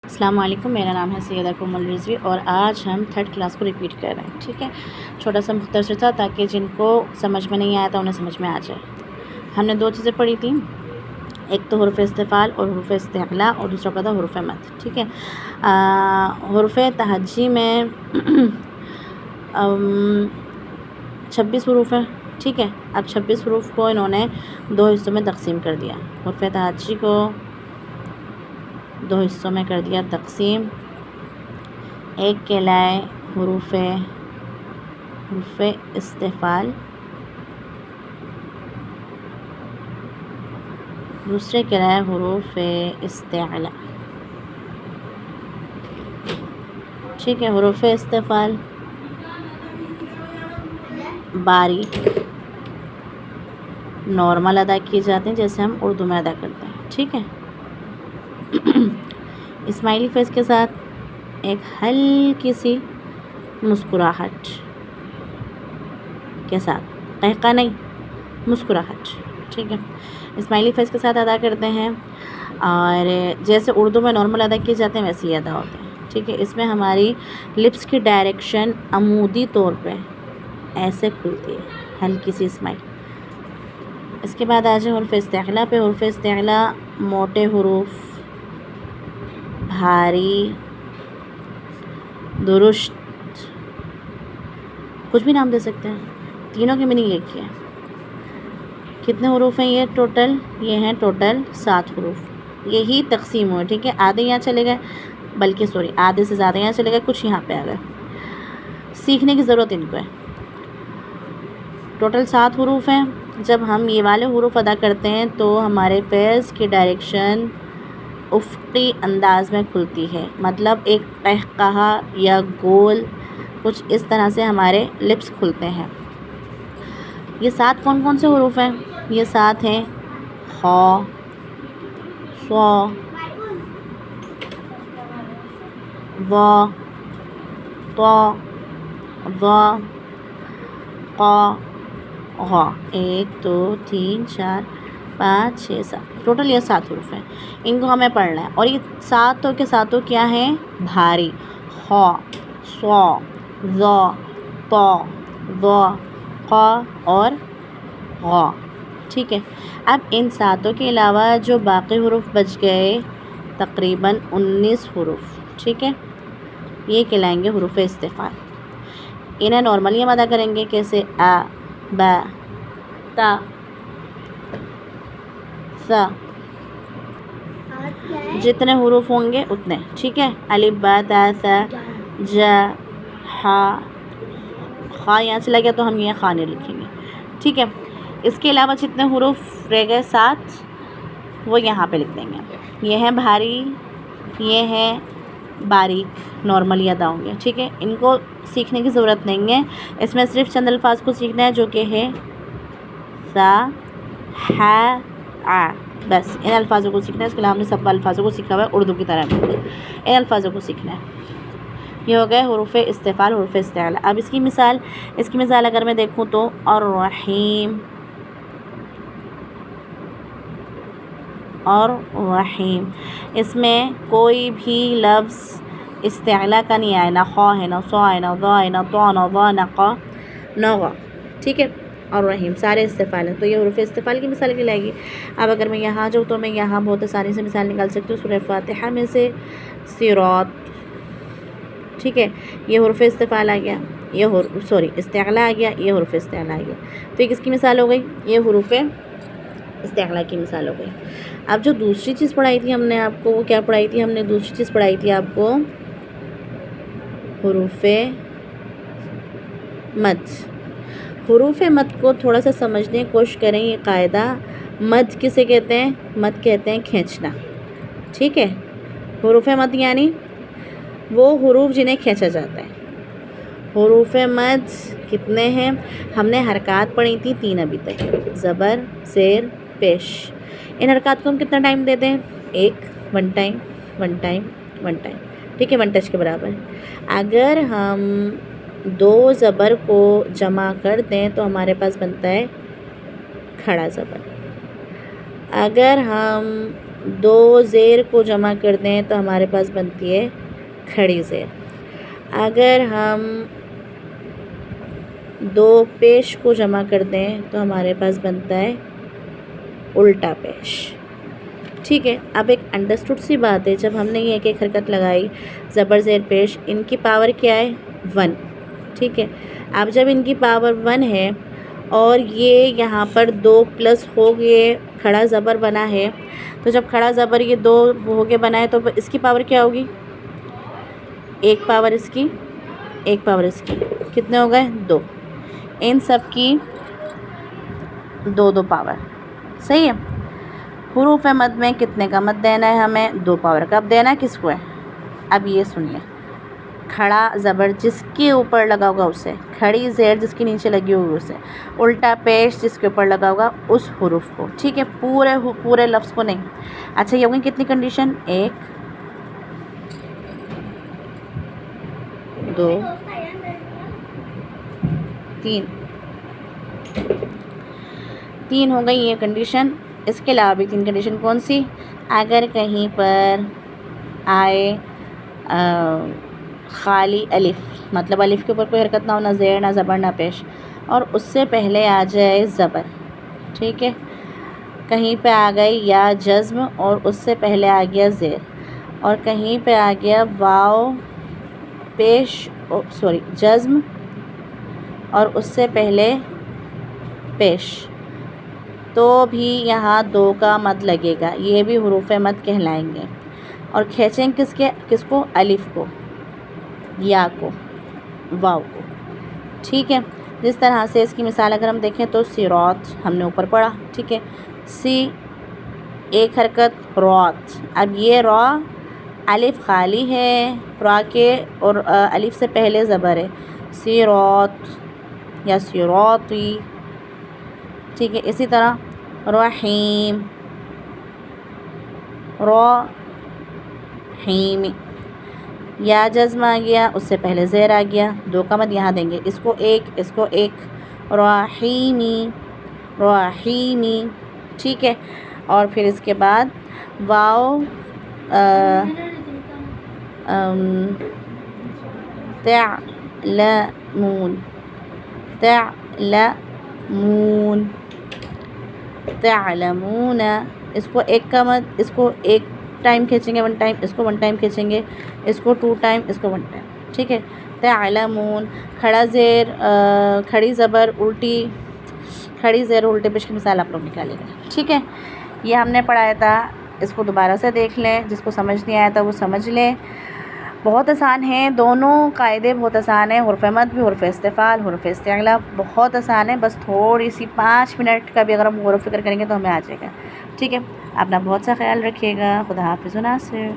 السلام علیکم، میرا نام ہے سیدہ کومل رضوی اور آج ہم 3rd کلاس کو ریپیٹ کر رہے ہیں. ٹھیک ہے، چھوٹا سا مختصر تھا تاکہ جن کو سمجھ میں نہیں آیا تھا انہیں سمجھ میں آ جائے. ہم نے 2 چیزیں پڑھی تھیں، ایک تو حروف استفعال اور حروف استعلاء اور دوسرا کا تھا حروف مد. ٹھیک ہے، حروف تہجی میں 26 حروف ہیں. ٹھیک ہے، اب 26 حروف کو انہوں نے 2 حصوں میں تقسیم کر دیا. حروف تہجی کو 2 حصوں میں کر دیا تقسیم. ایک کہلائے حروف استفعال، دوسرے کہلائے حروف استعلاء. ٹھیک ہے، حروف استفعال باریک نارمل ادا کیے جاتے ہیں جیسے ہم اردو میں ادا کرتے ہیں. ٹھیک ہے، اسمائلی فیس کے ساتھ ایک ہلکی سی مسکراہٹ کے ساتھ، قہقہ نہیں، مسکراہٹ. ٹھیک ہے، اسمائلی فیس کے ساتھ ادا کرتے ہیں اور جیسے اردو میں نارمل ادا کیے جاتے ہیں ویسے ہی ادا ہوتے ہیں. ٹھیک ہے، اس میں ہماری لپس کی ڈائریکشن عمودی طور پہ ایسے کھلتی ہے، ہلکی سی اسمائل. اس کے بعد آ جائیں حروف استعلاء پہ. حروف استعلاء موٹے حروف، بھاری، درست، کچھ بھی نام دے سکتے ہیں. تینوں کی میننگ ایک ہی ہے. کتنے حروف ہیں یہ ٹوٹل؟ یہ ہیں ٹوٹل 7 حروف. یہی تقسیم ہوئے. ٹھیک ہے، آدھے یہاں چلے گئے، بلکہ آدھے سے زیادہ یہاں چلے گئے، کچھ یہاں پہ آ گئے. سیکھنے کی ضرورت ان کو ہے. ٹوٹل 7 حروف ہیں. جب ہم یہ والے حروف ادا کرتے ہیں تو ہمارے فیس کی ڈائریکشن افقی انداز میں کھلتی ہے، مطلب ایک قہقہا یا گول کچھ اس طرح سے ہمارے لپس کھلتے ہیں. یہ 7 کون کون سے حروف ہیں؟ یہ 7 ہیں خ، ص، ض، ط، ظ، ق، غ. 1 2 3 4 5 6 7 ٹوٹل یہ 7 حروف ہیں. ان کو ہمیں پڑھنا ہے اور یہ 7 کے ساتوں کیا ہیں؟ بھاری. خ، ص، ض، ط، ظ، ق اور غ. ٹھیک ہے، اب ان 7 کے علاوہ جو باقی حروف بچ گئے تقریباً 19 حروف. ٹھیک ہے، یہ کہلائیں گے حروف استفعال. انہیں نارملی ہم ادا کریں گے کیسے؟ ا، ب، ت، ث. جتنے حروف ہوں گے اتنے. ٹھیک ہے، الف ب ت ث ج ح. خا یہاں سے لگے تو ہم یہ خا نہیں لکھیں گے. ٹھیک ہے، اس کے علاوہ جتنے حروف رہ گئے 7 وہ یہاں پہ لکھ دیں گے. یہ ہیں بھاری، یہ ہیں باریک، نارملی ادا ہوں گے. ٹھیک ہے، ان کو سیکھنے کی ضرورت نہیں ہے. اس میں صرف چند الفاظ کو سیکھنا ہے جو کہ ہے ث، ح، ع. بس ان الفاظوں کو سیکھنا ہے. اس کے علاوہ ہم نے سب الفاظوں کو سیکھا ہوا ہے اردو کی طرح. ان الفاظوں کو سیکھنا ہے. یہ ہو گئے حروف استفعال، حروف استعلاء. اب اس کی مثال اگر میں دیکھوں تو الرحیم اور رحیم، اس میں کوئی بھی لفظ استعلاء کا نہیں آئے. نہ خا ہے، نہ صا ہے، نہ ضا ہے، نہ طا، نہ ظا، نہ قا، نہ غا. ٹھیک ہے، اور رحیم سارے استفعال ہیں. تو یہ حروف استفعال کی مثال کہلائے گی. اب اگر میں یہاں جاؤں تو میں یہاں بہت آسانی سے مثال نکال سکتی ہوں. سورہ فاتحہ میں سے صراط. ٹھیک ہے، یہ حروف استفعال آ گیا، استعلاء آ گیا، یہ حروف استعلاء آ گیا. تو یہ کس کی مثال ہو گئی؟ یہ حروف استعلاء کی مثال ہو گئی. اب جو دوسری چیز پڑھائی تھی ہم نے آپ کو، وہ کیا پڑھائی تھی ہم نے؟ دوسری چیز پڑھائی تھی آپ کو حروف مد. حروف مد کو تھوڑا سا سمجھنے کی کوشش کریں. یہ قاعدہ مد کسے کہتے ہیں؟ مد کہتے ہیں کھینچنا. ٹھیک ہے، حروف مد یعنی وہ حروف جنہیں کھینچا جاتا ہے. حروف مد کتنے ہیں؟ ہم نے حرکات پڑھی تھی 3 ابھی تک، زبر، زیر، پیش. ان حرکات کو ہم کتنا ٹائم دیتے ہیں؟ 1 ٹائم، 1 ٹائم، 1 ٹائم. ٹھیک ہے، 1 ٹچ کے برابر. اگر ہم 2 زبر کو جمع کر دیں تو ہمارے پاس بنتا ہے کھڑا زبر. اگر ہم دو زیر کو جمع کر دیں تو ہمارے پاس بنتی ہے کھڑی زیر. اگر ہم دو پیش کو جمع کر دیں تو ہمارے پاس بنتا ہے الٹا پیش. ٹھیک ہے. اب ایک انڈرسٹوڈ سی بات ہے، جب ہم نے یہ ایک حرکت لگائی زبر زیر پیش، ان کی پاور کیا ہے 1. ٹھیک ہے. اب جب ان کی پاور 1 ہے اور یہ یہاں پر 2 پلس ہو گئے کھڑا زبر بنا ہے، تو جب کھڑا زبر یہ 2 ہو کے بنا ہے تو اس کی پاور کیا ہوگی؟ 1 پاور اس کی، 1 پاور اس کی. کتنے ہو گئے؟ 2. ان سب کی 2 پاور. صحیح ہے. حروف مد میں کتنے کا مد دینا ہے ہمیں؟ 2 پاور کا. اب دینا کس کو ہے؟ اب یہ سنیے، کھڑا زبر جس کے اوپر لگا ہوگا اسے، کھڑی زیر جس کے نیچے لگی ہوگی اسے، الٹا پیش جس کے اوپر لگا ہوگا اس حروف کو. ٹھیک ہے. پورے لفظ کو نہیں. اچھا یہ ہوگی کتنی کنڈیشن؟ 1 2 3 ہو گئی یہ کنڈیشن. اس کے علاوہ بھی 3 کنڈیشن کون سی؟ اگر کہیں پر آئے خالی الف، مطلب الف کے اوپر کوئی حرکت نہ ہو، نہ زیر نہ زبر نہ پیش، اور اس سے پہلے آ جائے زبر. ٹھیک ہے. کہیں پہ آ گئی یا جزم اور اس سے پہلے آ گیا زیر، اور کہیں پہ آ گیا واو جزم اور اس سے پہلے پیش، تو بھی یہاں 2 کا مد لگے گا. یہ بھی حروف مد کہلائیں گے. اور کھینچیں کس کو؟ الف کو، یا کو، واو کو. ٹھیک ہے. جس طرح سے اس کی مثال اگر ہم دیکھیں تو سیرات ہم نے اوپر پڑھا. ٹھیک ہے. سی ایک حرکت روت. اب یہ رو الف خالی ہے را کے اور الف سے پہلے زبر ہے، سیرات یا سیراتی. ٹھیک ہے. اسی طرح رحیم، رحیم، یا جزم آ گیا اس سے پہلے زیر آ گیا، 2 کا مد یہاں دیں گے. اس کو 1 رحیمی، رحیمی. ٹھیک ہے. اور پھر اس کے بعد واو تعلمون، تعلمون، تعلمون. اس کو 1 کا مد، اس کو 1 ٹائم کھینچیں گے 1 ٹائم، اس کو 1 ٹائم کھینچیں گے، اس کو 2 ٹائم، اس کو 1 ٹائم. ٹھیک ہے. تعلمون. کھڑا زیر کھڑی زبر الٹی، کھڑی زیر الٹے پیش کی مثال آپ لوگ نکالیں گے. ٹھیک ہے. یہ ہم نے پڑھایا تھا. اس کو دوبارہ سے دیکھ لیں، جس کو سمجھ نہیں آیا تھا وہ سمجھ لیں. بہت آسان ہیں دونوں قاعدے، بہت آسان ہیں. حرف مد بھی، حرف استفال، حرف استعلا بہت آسان ہے. بس تھوڑی سی 5 منٹ کا بھی اگر ہم غور و فکر کریں گے تو ہمیں آ جائے گا. ٹھیک ہے. اپنا بہت سا خیال رکھیے گا. خدا حافظ و ناصر.